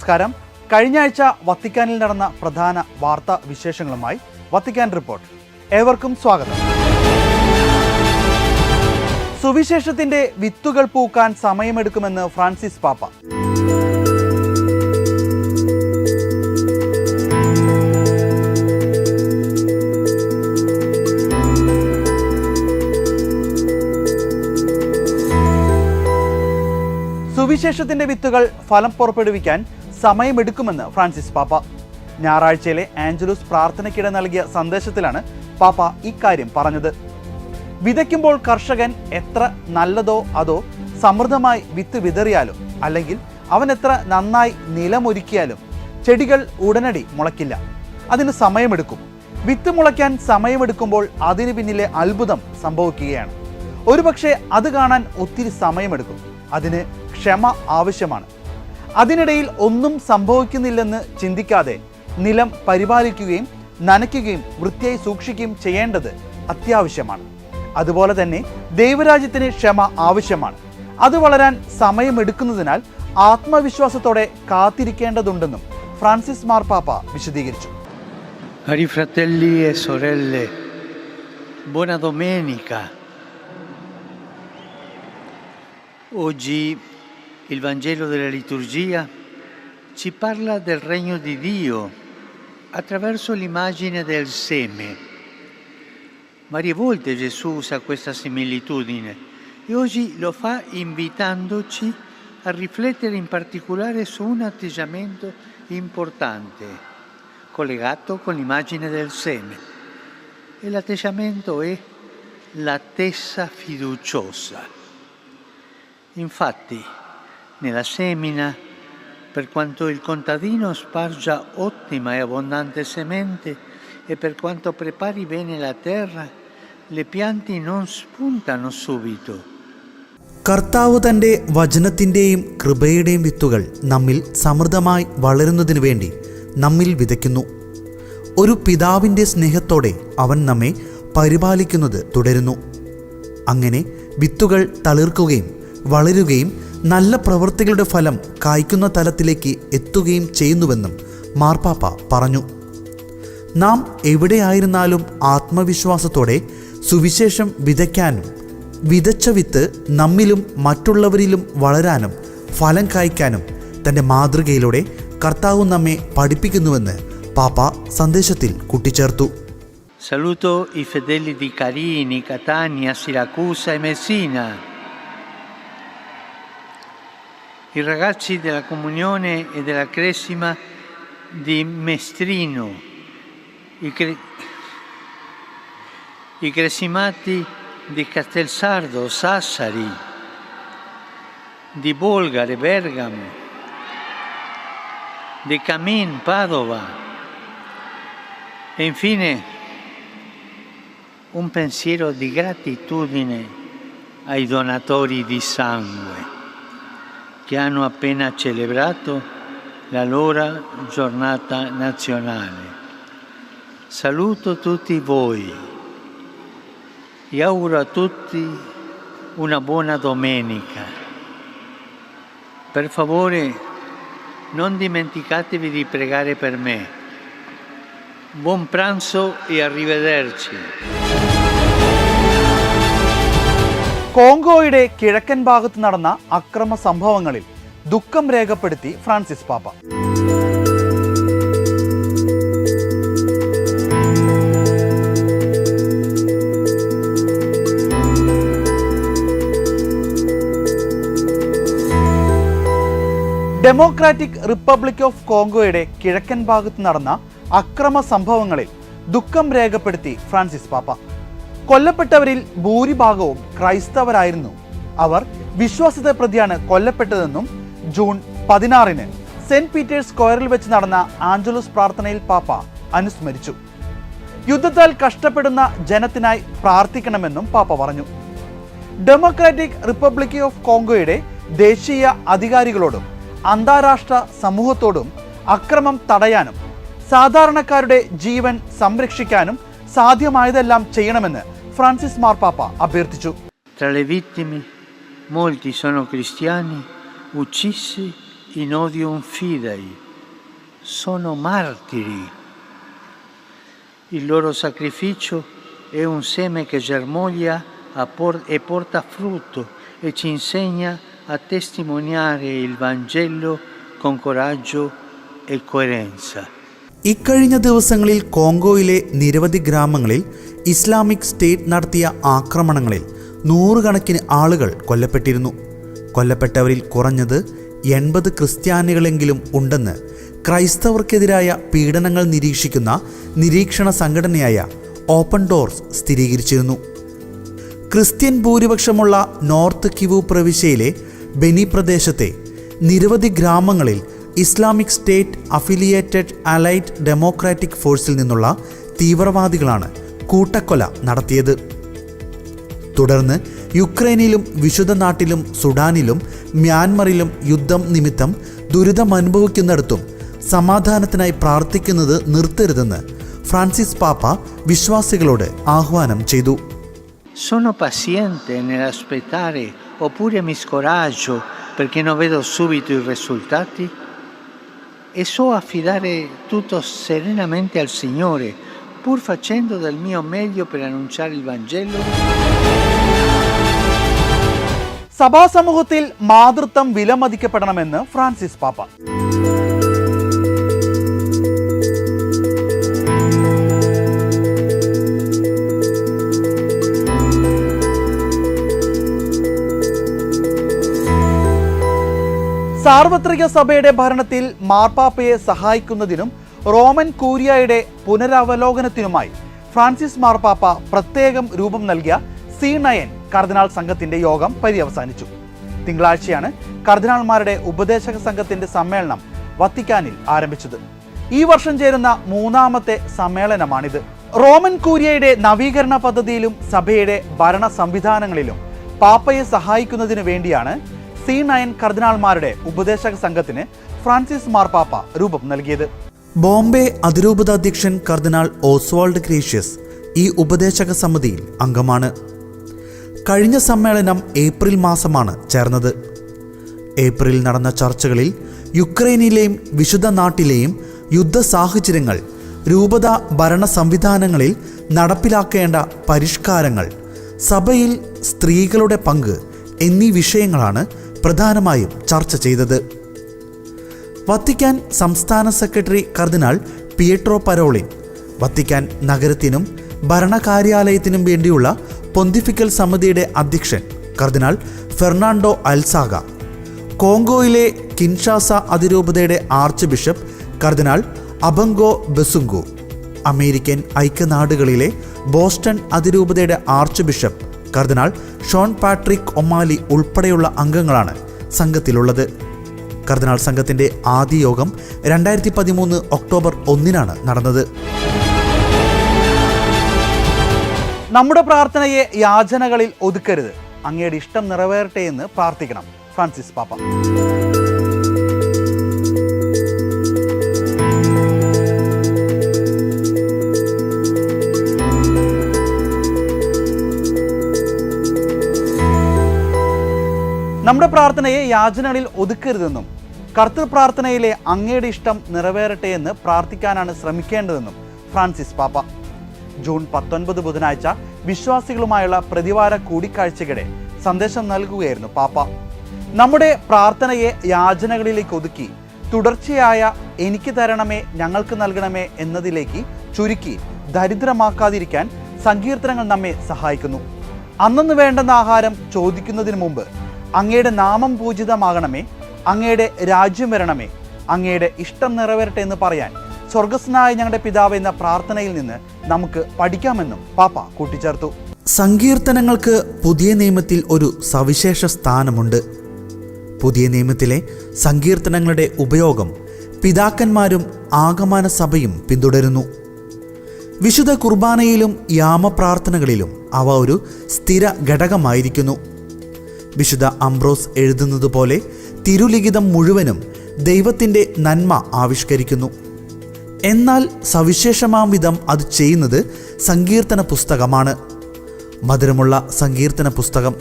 നമസ്കാരം. കഴിഞ്ഞ ആഴ്ച വത്തിക്കാനിൽ നടന്ന പ്രധാന വാർത്താ വിശേഷങ്ങളുമായി വത്തിക്കാൻ റിപ്പോർട്ട്. ഏവർക്കും സ്വാഗതം. സുവിശേഷത്തിന്റെ വിത്തുകൾ പൂക്കാൻ സമയമെടുക്കുമെന്ന് ഫ്രാൻസിസ് പാപ്പ. സുവിശേഷത്തിന്റെ വിത്തുകൾ ഫലം പുറപ്പെടുവിക്കാൻ സമയമെടുക്കുമെന്ന് ഫ്രാൻസിസ് പാപ്പ. ഞായറാഴ്ചയിലെ ആഞ്ചലൂസ് പ്രാർത്ഥനയ്ക്കിടെ നൽകിയ സന്ദേശത്തിലാണ് പാപ്പ ഇക്കാര്യം പറഞ്ഞത്. വിതയ്ക്കുമ്പോൾ കർഷകൻ എത്ര നല്ലതോ അതോ സമൃദ്ധമായി വിത്ത് വിതറിയാലും അല്ലെങ്കിൽ അവൻ എത്ര നന്നായി നിലമൊരുക്കിയാലും ചെടികൾ ഉടനടി മുളയ്ക്കില്ല. അതിന് സമയമെടുക്കും. വിത്ത് മുളയ്ക്കാൻ സമയമെടുക്കുമ്പോൾ അതിന് പിന്നിലെ അത്ഭുതം സംഭവിക്കുകയാണ്. ഒരുപക്ഷെ അത് കാണാൻ ഒത്തിരി സമയമെടുക്കും. അതിന് ക്ഷമ ആവശ്യമാണ്. അതിനിടയിൽ ഒന്നും സംഭവിക്കുന്നില്ലെന്ന് ചിന്തിക്കാതെ നിലം പരിപാലിക്കുകയും നനയ്ക്കുകയും വൃത്തിയായി സൂക്ഷിക്കുകയും ചെയ്യേണ്ടത് അത്യാവശ്യമാണ്. അതുപോലെ തന്നെ ദൈവരാജ്യത്തിന് ക്ഷമ ആവശ്യമാണ്. അത് വളരാൻ സമയമെടുക്കുന്നതിനാൽ ആത്മവിശ്വാസത്തോടെ കാത്തിരിക്കേണ്ടതുണ്ടെന്നും ഫ്രാൻസിസ് മാർപ്പാപ്പ വിശദീകരിച്ചു. Cari fratelli e sorelle, buona domenica. Oggi il Vangelo della liturgia ci parla del regno di Dio attraverso l'immagine del seme. Varie volte Gesù usa questa similitudine e oggi lo fa invitandoci a riflettere in particolare su un atteggiamento importante collegato con l'immagine del seme. E l'atteggiamento è l'attesa fiduciosa. Infatti, nella semina, per quanto il contadino spargia ottima e abbondante semente e per quanto prepari bene la terra, le piante non spuntano subito. കർത്താവ് തൻ്റെ വചനത്തിൻ്റെയും കൃപയുടെയും വിത്തുകൾ നമ്മിൽ സമൃദ്ധമായി വളരുന്നതിനു വേണ്ടി നമ്മിൽ വിതയ്ക്കുന്നു. ഒരു പിതാവിൻ്റെ സ്നേഹത്തോടെ അവൻ നമ്മെ പരിപാലിക്കുന്നത് തുടരുന്നു. അങ്ങനെ വിത്തുകൾ തളിർക്കുകയും വളരുകയും നല്ല പ്രവൃത്തികളുടെ ഫലം കായ്ക്കുന്ന തലത്തിലേക്ക് എത്തുകയും ചെയ്യുന്നുവെന്നും മാർപ്പാപ്പ പറഞ്ഞു. നാം എവിടെയായിരുന്നാലും ആത്മവിശ്വാസത്തോടെ സുവിശേഷം വിതയ്ക്കാനും വിതച്ച വിത്ത് നമ്മിലും മറ്റുള്ളവരിലും വളരാനും ഫലം കായ്ക്കാനും തൻ്റെ മാതൃകയിലൂടെ കർത്താവ് നമ്മെ പഠിപ്പിക്കുന്നുവെന്ന് പാപ്പ സന്ദേശത്തിൽ കൂട്ടിച്ചേർത്തു. Saluto i fedeli di Carini, Catania, Siracusa e Messina, i ragazzi della comunione e della cresima di Mestrino, i cresimati di Castelsardo, Sassari, di Bolgare, Bergamo, di Camin, Padova e infine un pensiero di gratitudine ai donatori di sangue che hanno appena celebrato la loro giornata nazionale. Saluto tutti voi e auguro a tutti una buona domenica. Per favore, non dimenticatevi di pregare per me. Buon pranzo e arrivederci. കോങ്കോയുടെ കിഴക്കൻ ഭാഗത്ത് നടന്ന അക്രമ സംഭവങ്ങളിൽ ദുഃഖം രേഖപ്പെടുത്തി Francis പാപ്പ. Democratic republic of കോങ്കോയുടെ കിഴക്കൻ ഭാഗത്ത് നടന്ന അക്രമ സംഭവങ്ങളിൽ ദുഃഖം രേഖപ്പെടുത്തി ഫ്രാൻസിസ് പാപ്പ. കൊല്ലപ്പെട്ടവരിൽ ഭൂരിഭാഗവും ക്രൈസ്തവരായിരുന്നു. അവർ വിശ്വാസത്തെ പ്രതിയാണ് കൊല്ലപ്പെട്ടതെന്നും ജൂൺ 16 സെന്റ് പീറ്റേഴ്സ് സ്ക്വയറിൽ വെച്ച് നടന്ന ആഞ്ചലൂസ് പ്രാർത്ഥനയിൽ പാപ്പ അനുസ്മരിച്ചു. യുദ്ധത്താൽ കഷ്ടപ്പെടുന്ന ജനത്തിനായി പ്രാർത്ഥിക്കണമെന്നും പാപ്പ പറഞ്ഞു. ഡെമോക്രാറ്റിക് റിപ്പബ്ലിക് ഓഫ് കോങ്കോയുടെ ദേശീയ അധികാരികളോടും അന്താരാഷ്ട്ര സമൂഹത്തോടും അക്രമം തടയാനും സാധാരണക്കാരുടെ ജീവൻ സംരക്ഷിക്കാനും സാധ്യമായതെല്ലാം ചെയ്യണമെന്ന് ഫ്രാൻസിസ് മാർപ്പാപ്പ അഭ്യർത്ഥിച്ചു. Tra le vittime molti sono cristiani uccisi in odium fidei, sono martiri. Il loro sacrificio è un seme che germoglia e porta frutto e ci insegna a testimoniare il Vangelo con coraggio e coerenza. ഇക്കഴിഞ്ഞ ദിവസങ്ങളിൽ കോങ്കോയിലെ നിരവധി ഗ്രാമങ്ങളിൽ Islamic state നടത്തിയ ആക്രമണങ്ങളിൽ നൂറുകണക്കിന് ആളുകൾ കൊല്ലപ്പെട്ടിരുന്നു. കൊല്ലപ്പെട്ടവരിൽ കുറഞ്ഞത് 80 ക്രിസ്ത്യാനികളെങ്കിലും ഉണ്ടെന്ന് ക്രൈസ്തവർക്കെതിരായ പീഡനങ്ങൾ നിരീക്ഷിക്കുന്ന നിരീക്ഷണ സംഘടനയായ ഓപ്പൺ ഡോർസ് സ്ഥിരീകരിച്ചിരുന്നു. ക്രിസ്ത്യൻ ഭൂരിപക്ഷമുള്ള നോർത്ത് കിവു പ്രവിശ്യയിലെ ബെനി പ്രദേശത്തെ നിരവധി ഗ്രാമങ്ങളിൽ Islamic State affiliated Allied Democratic ഫോഴ്സിൽ നിന്നുള്ള തീവ്രവാദികളാണ് കൂട്ടക്കൊല നടത്തിയത്. തുടർന്ന് യുക്രൈനിലും വിശുദ്ധ നാട്ടിലും സുഡാനിലും മ്യാൻമറിലും യുദ്ധം നിമിത്തം ദുരിതമനുഭവിക്കുന്നിടത്തും സമാധാനത്തിനായി പ്രാർത്ഥിക്കുന്നത് നിർത്തരുതെന്ന് ഫ്രാൻസിസ് പാപ്പ വിശ്വാസികളോട് ആഹ്വാനം ചെയ്തു. Sono paziente nell'aspettare oppure mi scoraggio perché non vedo subito i risultati e so affidare tutto serenamente al Signore pur facendo del mio meglio per annunciare il Vangelo. സഭാസമൂഹത്തിൽ മാതൃത്വം വിലമതിക്കപ്പെടണമെന്ന് ഫ്രാൻസിസ് പാപ്പ. സാർവത്രിക സഭയുടെ ഭരണത്തിൽ മാർപ്പാപ്പയെ സഹായിക്കുന്നതിനും റോമൻ കൂരിയയുടെ പുനരവലോകനത്തിനുമായി ഫ്രാൻസിസ് മാർപ്പാപ്പ പ്രത്യേകം രൂപം നൽകിയ C9 കർദിനാൾ സംഘത്തിന്റെ യോഗം പര്യവസാനിച്ചു. തിങ്കളാഴ്ചയാണ് കർദിനാൾമാരുടെ ഉപദേശക സംഘത്തിന്റെ സമ്മേളനം വത്തിക്കാനിൽ ആരംഭിച്ചത്. ഈ വർഷം ചേരുന്ന 3ാമത്തെ സമ്മേളനമാണിത്. റോമൻ കൂരിയയുടെ നവീകരണ പദ്ധതിയിലും സഭയുടെ ഭരണ സംവിധാനങ്ങളിലും പാപ്പയെ സഹായിക്കുന്നതിനു വേണ്ടിയാണ് C9 കർദിനാൾമാരുടെ ഉപദേശക സംഘത്തിന് ഫ്രാൻസിസ് മാർപ്പാപ്പ രൂപം നൽകിയത്. ബോംബെ അതിരൂപത അധ്യക്ഷൻ കർദിനാൾ ഓസ്വാൾഡ് ഗ്രേഷ്യസ് ഈ ഉപദേശക സമിതിയിൽ അംഗമാണ്. കഴിഞ്ഞ സമ്മേളനം ഏപ്രിൽ മാസമാണ് ചേർന്നത്. ഏപ്രിലിൽ നടന്ന ചർച്ചകളിൽ യുക്രൈനിലെയും വിശുദ്ധ നാട്ടിലെയും യുദ്ധ സാഹചര്യങ്ങൾ, രൂപത ഭരണ സംവിധാനങ്ങളിൽ നടപ്പിലാക്കേണ്ട പരിഷ്കാരങ്ങൾ, സഭയിൽ സ്ത്രീകളുടെ പങ്ക് എന്നീ വിഷയങ്ങളാണ് പ്രധാനമായും ചർച്ച ചെയ്തത്. വത്തിക്കാൻ സംസ്ഥാന സെക്രട്ടറി കർദിനാൾ പിയട്രോ പരോളിൻ, വത്തിക്കാൻ നഗരത്തിനും ഭരണകാര്യാലയത്തിനും വേണ്ടിയുള്ള പൊന്തിഫിക്കൽ സമിതിയുടെ അധ്യക്ഷൻ കർദിനാൾ ഫെർണാണ്ടോ അൽസാഗ, കോങ്കോയിലെ കിൻഷാസ അതിരൂപതയുടെ ആർച്ച് ബിഷപ്പ് കർദിനാൾ അബംഗോ ബെസുങ്കു, അമേരിക്കൻ ഐക്യനാടുകളിലെ ബോസ്റ്റൺ അതിരൂപതയുടെ ആർച്ച് ബിഷപ്പ് കർദിനാൾ ഷോൺ പാട്രിക് ഒമാലി ഉൾപ്പെടെയുള്ള അംഗങ്ങളാണ് സംഘത്തിലുള്ളത്. കർദിനാൾ സംഘത്തിന്റെ ആദ്യ യോഗം 2013 ഒക്ടോബർ 1 നടന്നത്. നമ്മുടെ പ്രാർത്ഥനയെ യാചനകളിൽ ഒതുക്കരുത്, അങ്ങയുടെ ഇഷ്ടം നിറവേറട്ടെ എന്ന് പ്രാർത്ഥിക്കണം ഫ്രാൻസിസ് പാപ്പ. നമ്മുടെ പ്രാർത്ഥനയെ യാചനകളിൽ ഒതുക്കരുതെന്നും കർത്തൃപ്രാർത്ഥനയിലെ അങ്ങയുടെ ഇഷ്ടം നിറവേറട്ടെ എന്ന് പ്രാർത്ഥിക്കാനാണ് ശ്രമിക്കേണ്ടതെന്നും ഫ്രാൻസിസ് പാപ്പ. ജൂൺ 19 ബുധനാഴ്ച വിശ്വാസികളുമായുള്ള പ്രതിവാര കൂടിക്കാഴ്ചയ്ക്കിടെ സന്ദേശം നൽകുകയായിരുന്നു പാപ്പ. നമ്മുടെ പ്രാർത്ഥനയെ യാചനകളിലേക്ക് ഒതുക്കി തുടർച്ചയായ എനിക്ക് തരണമേ, ഞങ്ങൾക്ക് നൽകണമേ എന്നതിലേക്ക് ചുരുക്കി ദരിദ്രമാക്കാതിരിക്കാൻ സങ്കീർത്തനങ്ങൾ നമ്മെ സഹായിക്കുന്നു. അന്നു വേണ്ടുന്ന ആഹാരം ചോദിക്കുന്നതിന് മുമ്പ് അങ്ങയുടെ നാമം പൂജിതമാകണമേ, അങ്ങയുടെ രാജ്യം വരണമേ, അങ്ങയുടെ ഇഷ്ടം നിറവേറട്ടെ എന്ന് പറയാൻ സ്വർഗസ്നായ ഞങ്ങളുടെ പിതാവ് എന്ന പ്രാർത്ഥനയിൽ നിന്ന് നമുക്ക് പഠിക്കാമെന്നും പാപ്പ കൂട്ടിച്ചേർത്തു. സങ്കീർത്തനങ്ങൾക്ക് പുതിയ നിയമത്തിൽ ഒരു സവിശേഷ സ്ഥാനമുണ്ട്. പുതിയ നിയമത്തിലെ സങ്കീർത്തനങ്ങളുടെ ഉപയോഗം പിതാക്കന്മാരും ആഗമന സഭയും പിന്തുടരുന്നു. വിശുദ്ധ കുർബാനയിലും യാമപ്രാർത്ഥനകളിലും അവ ഒരു സ്ഥിര ഘടകമായിരിക്കുന്നു. വിശുദ്ധ അംബ്രോസ് എഴുതുന്നത് പോലെ തിരുലിഖിതം മുഴുവനും ദൈവത്തിൻ്റെ നന്മ ആവിഷ്കരിക്കുന്നു. എന്നാൽ സവിശേഷമാം വിധം അത് ചെയ്യുന്നത് സങ്കീർത്തന പുസ്തകമാണ്. മധുരമുള്ള സങ്കീർത്തന പുസ്തകം.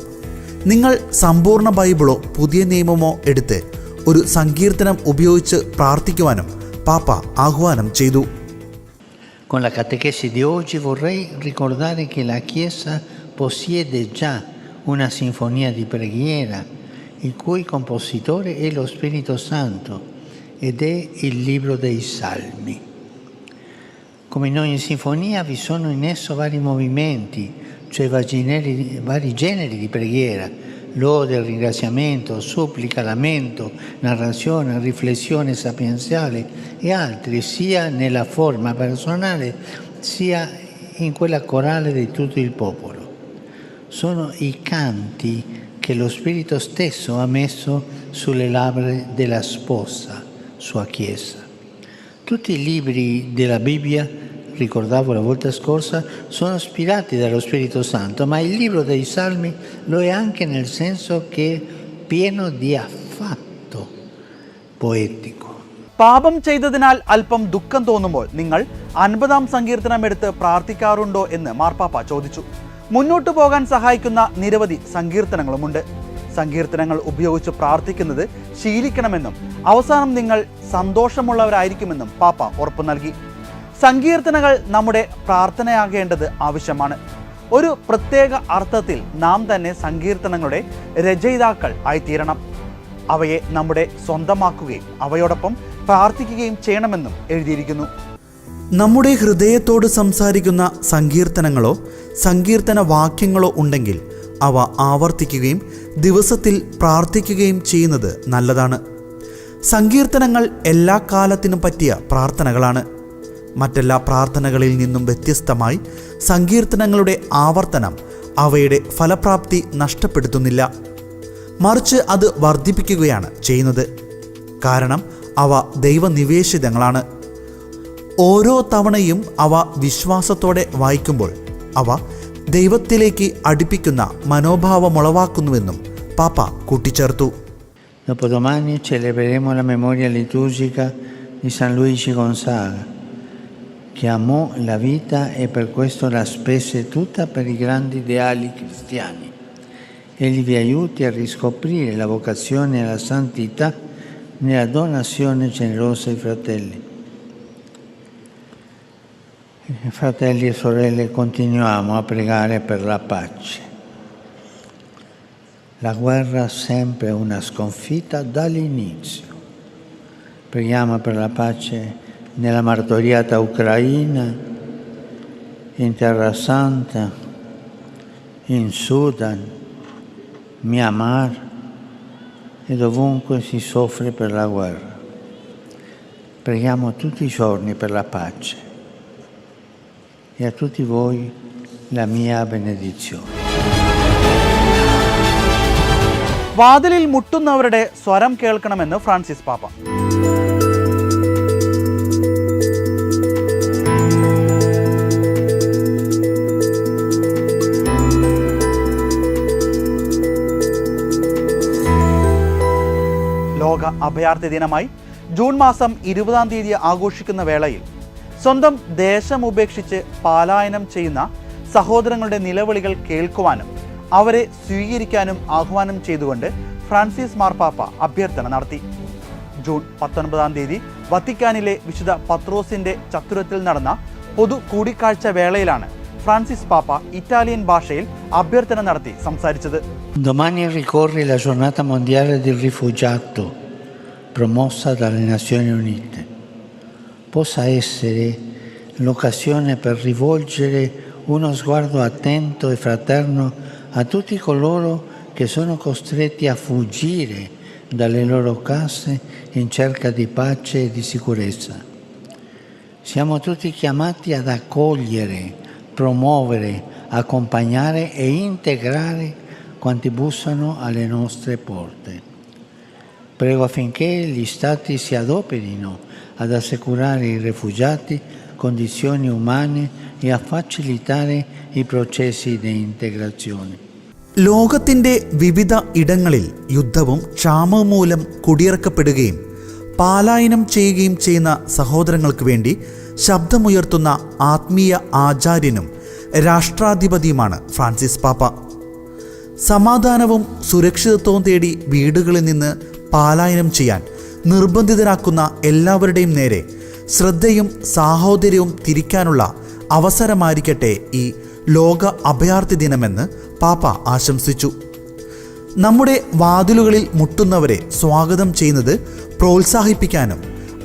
നിങ്ങൾ സമ്പൂർണ്ണ ബൈബിളോ പുതിയ നിയമമോ എടുത്ത് ഒരു സങ്കീർത്തനം ഉപയോഗിച്ച് പ്രാർത്ഥിക്കുവാനും പാപ്പ ആഹ്വാനം ചെയ്തു. Con la catechesi di oggi vorrei ricordare che la Chiesa possiede già una sinfonia di preghiera, il cui compositore è lo Spirito Santo ed è il libro dei Salmi. Come in ogni sinfonia vi sono in esso vari movimenti, cioè vari generi di preghiera, lode, ringraziamento, supplica, lamento, narrazione, riflessione sapienziale e altri, sia nella forma personale sia in quella corale di tutto il popolo. Sono i canti che lo Spirito stesso ha messo sulle labbra della sposa, sua Chiesa. Tutti i libri della Bibbia, ricordavo la volta scorsa, sono ispirati dallo Spirito Santo, ma il libro dei Salmi lo è anche nel senso che è pieno di affatto poetico. പാപം ചെയ്തതിനാൽ അല്പം ദുഃഖം തോന്നുമ്പോൾ നിങ്ങൾ 50-ാം സങ്കീർത്തനം എടുത്ത് പ്രാർത്ഥിക്കാറുണ്ടോ എന്ന് മാർപ്പാപ്പ ചോദിച്ചു. മുന്നോട്ടു പോകാൻ സഹായിക്കുന്ന നിരവധി സങ്കീർത്തനങ്ങളുമുണ്ട്. സങ്കീർത്തനങ്ങൾ ഉപയോഗിച്ച് പ്രാർത്ഥിക്കുന്നത് ശീലിക്കണമെന്നും അവസാനം നിങ്ങൾ സന്തോഷമുള്ളവരായിരിക്കുമെന്നും പാപ്പ ഉറപ്പു നൽകി. സങ്കീർത്തനങ്ങൾ നമ്മുടെ പ്രാർത്ഥനയാകേണ്ടത് ആവശ്യമാണ്. ഒരു പ്രത്യേക അർത്ഥത്തിൽ നാം തന്നെ സങ്കീർത്തനങ്ങളുടെ രചയിതാക്കൾ ആയിത്തീരണം. അവയെ നമ്മുടെ സ്വന്തമാക്കുകയും അവയോടൊപ്പം പ്രാർത്ഥിക്കുകയും ചെയ്യണമെന്നും എഴുതിയിരിക്കുന്നു. നമ്മുടെ ഹൃദയത്തോട് സംസാരിക്കുന്ന സങ്കീർത്തനങ്ങളോ സങ്കീർത്തന വാക്യങ്ങളോ ഉണ്ടെങ്കിൽ അവ ആവർത്തിക്കുകയും ദിവസത്തിൽ പ്രാർത്ഥിക്കുകയും ചെയ്യുന്നത് നല്ലതാണ്. സങ്കീർത്തനങ്ങൾ എല്ലാ കാലത്തിനും പറ്റിയ പ്രാർത്ഥനകളാണ്. മറ്റെല്ലാ പ്രാർത്ഥനകളിൽ നിന്നും വ്യത്യസ്തമായി സങ്കീർത്തനങ്ങളുടെ ആവർത്തനം അവയുടെ ഫലപ്രാപ്തി നഷ്ടപ്പെടുത്തുന്നില്ല, മറിച്ച് അത് വർദ്ധിപ്പിക്കുകയാണ് ചെയ്യുന്നത്. കാരണം അവ ദൈവനിവേശിതങ്ങളാണ്. ഓരോ തവണയും അവ വിശ്വാസത്തോടെ വായിക്കുമ്പോൾ അവ ദൈവത്തിലേക്ക് അടുപ്പിക്കുന്ന മനോഭാവമുളവാക്കുന്നുവെന്നും പാപ്പ കൂട്ടിച്ചേർത്തു. Dopodomani celebreremo la memoria liturgica di San Luigi Gonzaga, che amò la vita e per questo la spese tutta per i grandi ideali cristiani. Egli vi aiuti a riscoprire la vocazione alla santità nella donazione generosa ai fratelli. Fratelli e sorelle, continuiamo a pregare per la pace. La guerra è sempre una sconfitta dall'inizio. Preghiamo per la pace nella martoriata Ucraina, in Terra Santa, in Sudan, Myanmar e dovunque si soffre per la guerra. Preghiamo tutti i giorni per la pace e a tutti voi la mia benedizione. വാതിലിൽ മുട്ടുന്നവരുടെ സ്വരം കേൾക്കണമെന്ന് Francis പാപ്പ. ലോക അഭയാർത്ഥി ദിനമായി June മാസം 20-ാം തീയതി ആഘോഷിക്കുന്ന വേളയിൽ സ്വന്തം ദേശം ഉപേക്ഷിച്ച് പലായനം ചെയ്യുന്ന സഹോദരങ്ങളുടെ നിലവിളികൾ കേൾക്കുവാനും അവരെ സ്വീകരിക്കാനും ആഹ്വാനം ചെയ്തുകൊണ്ട് ഫ്രാൻസിസ് മാർപ്പാപ്പ അഭ്യർത്ഥന നടത്തി. ജൂൺ 19-ാം തീയതി വത്തിക്കാനിലെ വിശുദ്ധ പത്രോസിന്റെ ചത്തുരത്തിൽ നടന്ന പൊതു കൂടിക്കാഴ്ച വേളയിലാണ് ഫ്രാൻസിസ് പാപ്പ ഇറ്റാലിയൻ ഭാഷയിൽ അഭ്യർത്ഥന നടത്തി സംസാരിച്ചത്. Domani ricorre la giornata mondiale del rifugiato promossa dalle Nazioni Unite. Possa essere l'occasione per rivolgere uno sguardo attento e fraterno a tutti coloro che sono costretti a fuggire dalle loro case in cerca di pace e di sicurezza. Siamo tutti chiamati ad accogliere, promuovere, accompagnare e integrare quanti bussano alle nostre porte. Prego affinché gli Stati si adoperino ad assicurare ai rifugiati condizioni umane e a facilitare i processi di integrazione. ലോകത്തിൻ്റെ വിവിധ ഇടങ്ങളിൽ യുദ്ധവും ക്ഷാമവും മൂലം കുടിയിറക്കപ്പെടുകയും പലായനം ചെയ്യുകയും ചെയ്യുന്ന സഹോദരങ്ങൾക്ക് വേണ്ടി ശബ്ദമുയർത്തുന്ന ആത്മീയ ആചാര്യനും രാഷ്ട്രാധിപതിയുമാണ് ഫ്രാൻസിസ് പാപ്പ. സമാധാനവും സുരക്ഷിതത്വവും തേടി വീടുകളിൽ നിന്ന് പലായനം ചെയ്യാൻ നിർബന്ധിതരാക്കുന്ന എല്ലാവരുടെയും നേരെ ശ്രദ്ധയും സാഹോദര്യവും തിരിക്കാനുള്ള അവസരമായിരിക്കട്ടെ ഈ ലോക അഭയാർത്ഥി ദിനമെന്ന് പാപ്പ ആശംസിച്ചു. നമ്മുടെ വാതിലുകളിൽ മുട്ടുന്നവരെ സ്വാഗതം ചെയ്യുന്നത് പ്രോത്സാഹിപ്പിക്കാനും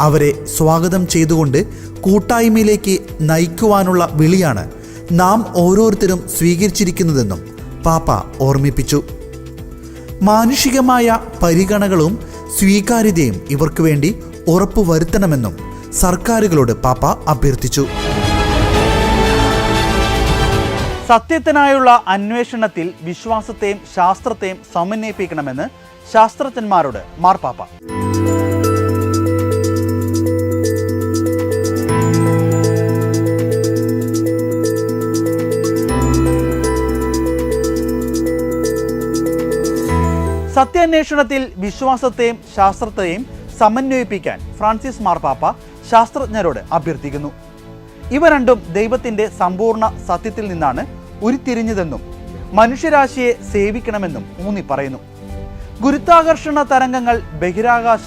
അവരെ സ്വാഗതം ചെയ്തുകൊണ്ട് കൂട്ടായ്മയിലേക്ക് നയിക്കുവാനുള്ള വിളിയാണ് നാം ഓരോരുത്തരും സ്വീകരിച്ചിരിക്കുന്നതെന്നും പാപ്പ ഓർമ്മിപ്പിച്ചു. മാനുഷികമായ പരിഗണനകളും സ്വീകാര്യതയും ഇവർക്ക് വേണ്ടി ഉറപ്പുവരുത്തണമെന്നും സർക്കാരുകളോട് പാപ്പ അഭ്യർത്ഥിച്ചു. സത്യത്തിനായുള്ള അന്വേഷണത്തിൽ വിശ്വാസത്തെയും ശാസ്ത്രത്തെയും സമന്വയിപ്പിക്കണമെന്ന് ശാസ്ത്രജ്ഞന്മാരോട് മാർപ്പാപ്പ. സത്യാന്വേഷണത്തിൽ വിശ്വാസത്തെയും ശാസ്ത്രത്തെയും സമന്വയിപ്പിക്കാൻ ഫ്രാൻസിസ് മാർപ്പാപ്പ ശാസ്ത്രജ്ഞരോട് അഭ്യർത്ഥിക്കുന്നു. ഇവ രണ്ടും ദൈവത്തിന്റെ സമ്പൂർണ്ണ സത്യത്തിൽ നിന്നാണ് ഉരുത്തിരിഞ്ഞതെന്നും മനുഷ്യരാശിയെ സേവിക്കണമെന്നും ഊന്നി പറയുന്നു. ഗുരുത്വാകർഷണ തരംഗങ്ങൾ, ബഹിരാകാശ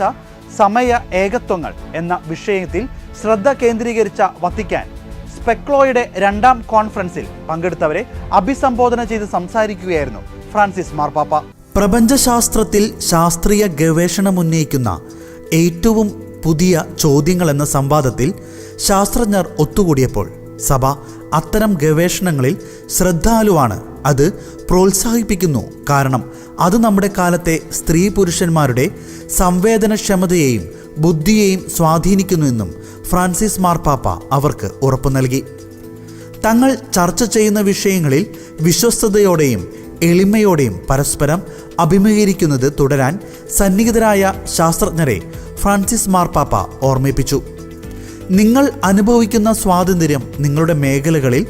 സമയ ഏകത്വങ്ങൾ എന്ന വിഷയത്തിൽ ശ്രദ്ധ കേന്ദ്രീകരിച്ച വത്തിക്കാൻ സ്പെക്ലോയുടെ 2ാം കോൺഫറൻസിൽ പങ്കെടുത്തവരെ അഭിസംബോധന ചെയ്ത് സംസാരിക്കുകയായിരുന്നു ഫ്രാൻസിസ് മാർപ്പാപ്പ. പ്രപഞ്ചശാസ്ത്രത്തിൽ ശാസ്ത്രീയ ഗവേഷണം ഉന്നയിക്കുന്ന ഏറ്റവും പുതിയ ചോദ്യങ്ങൾ എന്ന സംവാദത്തിൽ ശാസ്ത്രജ്ഞർ ഒത്തുകൂടിയപ്പോൾ സഭ അത്തരം ഗവേഷണങ്ങളിൽ ശ്രദ്ധാലുവാണ്. അത് പ്രോത്സാഹിപ്പിക്കുന്നു. കാരണം അത് നമ്മുടെ കാലത്തെ സ്ത്രീ പുരുഷന്മാരുടെ സംവേദനക്ഷമതയെയും ബുദ്ധിയെയും സ്വാധീനിക്കുന്നുവെന്നും ഫ്രാൻസിസ് മാർപ്പാപ്പ അവർക്ക് ഉറപ്പു നൽകി. തങ്ങൾ ചർച്ച ചെയ്യുന്ന വിഷയങ്ങളിൽ വിശ്വസ്തയോടെയും എളിമയോടെയും പരസ്പരം അഭിമുഖീകരിക്കുന്നത് തുടരാൻ സന്നിഹിതരായ ശാസ്ത്രജ്ഞരെ ഫ്രാൻസിസ് മാർപ്പാപ്പ ഓർമ്മിപ്പിച്ചു. നിങ്ങൾ അനുഭവിക്കുന്ന സ്വാതന്ത്ര്യം നിങ്ങളുടെ മേഖലകളിൽ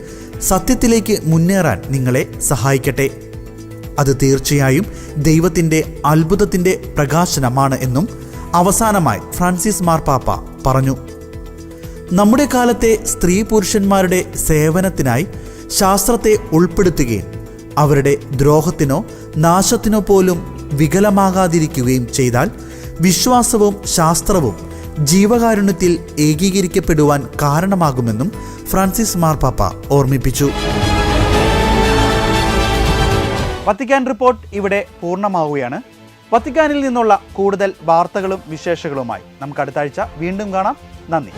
സത്യത്തിലേക്ക് മുന്നേറാൻ നിങ്ങളെ സഹായിക്കട്ടെ. അത് തീർച്ചയായും ദൈവത്തിൻ്റെ അത്ഭുതത്തിൻ്റെ പ്രകാശനമാണ് എന്നും അവസാനമായി ഫ്രാൻസിസ് മാർപ്പാപ്പ പറഞ്ഞു. നമ്മുടെ കാലത്തെ സ്ത്രീ പുരുഷന്മാരുടെ സേവനത്തിനായി ശാസ്ത്രത്തെ ഉൾപ്പെടുത്തുകയും അവരുടെ ദ്രോഹത്തിനോ നാശത്തിനോ പോലും വികലമാകാതിരിക്കുകയും ചെയ്താൽ വിശ്വാസവും ശാസ്ത്രവും ജീവകാരുണ്യത്തിൽ ഏകീകരിക്കപ്പെടുവാൻ കാരണമാകുമെന്നും ഫ്രാൻസിസ് മാർപ്പാപ്പ ഓർമ്മിപ്പിച്ചു. വത്തിക്കാൻ റിപ്പോർട്ട് ഇവിടെ പൂർണ്ണമാവുകയാണ്. വത്തിക്കാനിൽ നിന്നുള്ള കൂടുതൽ വാർത്തകളും വിശേഷങ്ങളുമായി നമുക്ക് അടുത്ത ആഴ്ച വീണ്ടും കാണാം. നന്ദി.